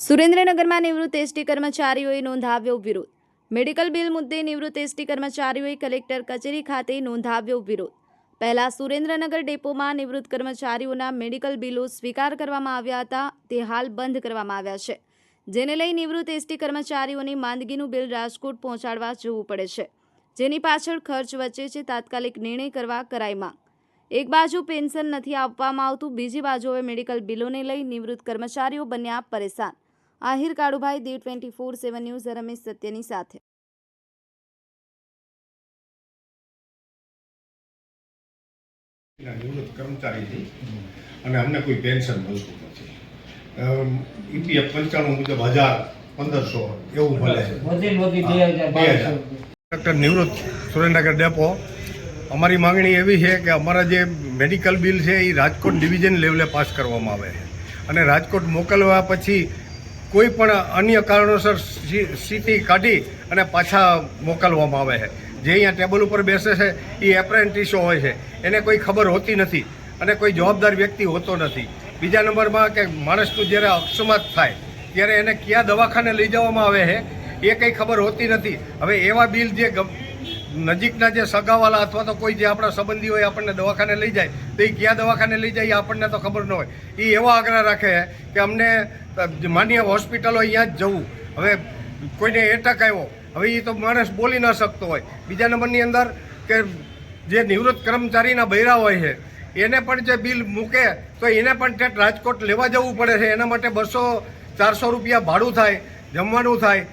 સુરેન્દ્રનગરમાં નિવૃત્ત એસટી કર્મચારીઓએ નોંધાવ્યો વિરોધ. મેડિકલ બિલ મુદ્દે નિવૃત્ત એસટી કર્મચારીઓએ કલેક્ટર કચેરી ખાતે નોંધાવ્યો વિરોધ. પહેલા સુરેન્દ્રનગર ડેપોમાં નિવૃત્ત કર્મચારીઓના મેડિકલ બિલો સ્વીકાર કરવામાં આવ્યા હતા, તે હાલ બંધ કરવામાં આવ્યા છે, જેને લઈ નિવૃત્ત એસટી કર્મચારીઓની માંદગીનું બિલ રાજકોટ પહોંચાડવા જવું પડે છે, જેની પાછળ ખર્ચ વચ્ચે છે. તાત્કાલિક નિર્ણય કરવા કરાઈ માંગ. એક બાજુ પેન્શન નથી આપવામાં આવતું, બીજી બાજુ હવે મેડિકલ બિલોને લઈ નિવૃત્ત કર્મચારીઓ બન્યા પરેશાન. આહિર કાળુભાઈ, દી 24/7 ન્યૂઝ, રમેશ સત્યની સાથે. નિવૃત્ત કર્મચારી છે અને અમને કોઈ પેન્શન મળતું નથી. EPF 95 મુજબ 1000-1500 એવું મળે છે. ડૉક્ટર નિવૃત્ત સુરેન્દ્રનગર ડેપો. અમારી માંગણી એવી છે કે અમારા જે મેડિકલ બિલ છે એ રાજકોટ ડિવિઝન લેવલે પાસ કરવામાં આવે છે અને રાજકોટ મોકલવા પછી કોઈ પણ અન્ય કારણોસર સીટી કાઢી અને પાછા મોકલવામાં આવે છે. જે અહીંયા ટેબલ ઉપર બેસે છે એ એપ્રેન્ટિસો હોય છે, એને કોઈ ખબર હોતી નથી અને કોઈ જવાબદાર વ્યક્તિ હોતો નથી. બીજા નંબરમાં કે માણસનું જ્યારે અકસ્માત થાય ત્યારે એને કયા દવાખાને લઈ જવામાં આવે છે એ કંઈ ખબર હોતી નથી. હવે એવા બિલ જે નજીકના જે સગાવાલા અથવા તો કોઈ જે આપણા સંબંધી હોય આપણને દવાખાને લઈ જાય તો એ કયા દવાખાને લઈ જાય એ આપણને તો ખબર ન હોય. એ એવા આગ્રહ રાખે કે અમને માન્ય હોસ્પિટલો અહીંયા જ જવું. હવે કોઈને એટક આવ્યો, હવે એ તો માણસ બોલી ન શકતો હોય. બીજા નંબરની અંદર કે જે નિવૃત્ત કર્મચારીના બૈરા હોય છે એને પણ જે બિલ મૂકે તો એને પણ ટેટ રાજકોટ લેવા જવું પડે છે. એના માટે 200-400 રૂપિયા ભાડું થાય, જમવાનું થાય.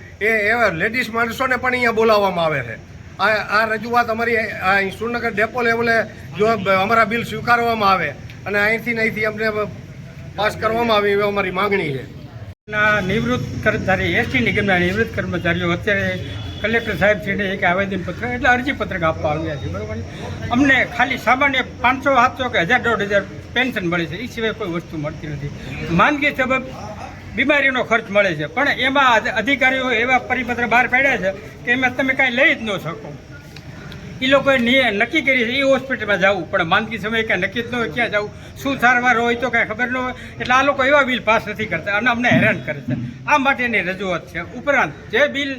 એવા લેડીઝ માણસોને પણ અહીંયા બોલાવવામાં આવે છે. આ રજૂઆત અમારી સુરેન્દ્રનગર ડેપો લેવલે જો અમારા બિલ સ્વીકારવામાં આવે અને અહીંથી અમને પાસ કરવામાં આવે એવી અમારી માગણી છે. નિવૃત્ત કર્મચારી એસટી નિગમના નિવૃત્ત કર્મચારીઓ અત્યારે કલેક્ટર સાહેબશ્રીને એક આવેદનપત્ર એટલે અરજીપત્રક આપવા આવ્યા છે. બરાબર, અમને ખાલી સામાન્ય 500-700 કે 1000-1500 પેન્શન મળે છે, એ સિવાય કોઈ વસ્તુ મળતી નથી. માંદગી સબબ બીમારીનો ખર્ચ મળે છે, પણ એમાં અધિકારીઓ એવા પરિપત્ર બહાર પાડ્યા છે કે એમાં તમે કાંઈ લઈ જ ન શકો. એ લોકોએ નક્કી કરી છે એ હોસ્પિટલમાં જવું, પણ માંદગી સમયે કાંઈ નક્કી જ ન હોય ક્યાં જવું, શું સારવાર હોય તો કાંઈ ખબર ન હોય. એટલે આ લોકો એવા બિલ પાસ નથી કરતા અને અમને હેરાન કરે છે. આ માટેની રજૂઆત છે. ઉપરાંત જે બિલ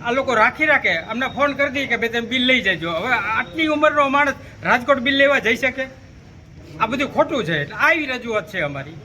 આ લોકો રાખે અમને ફોન કરી દઈએ કે ભાઈ તમે બિલ લઈ જજો. હવે આટલી ઉંમરનો માણસ રાજકોટ બિલ લેવા જઈ શકે? આ બધું ખોટું છે. એટલે આવી રજૂઆત છે અમારી.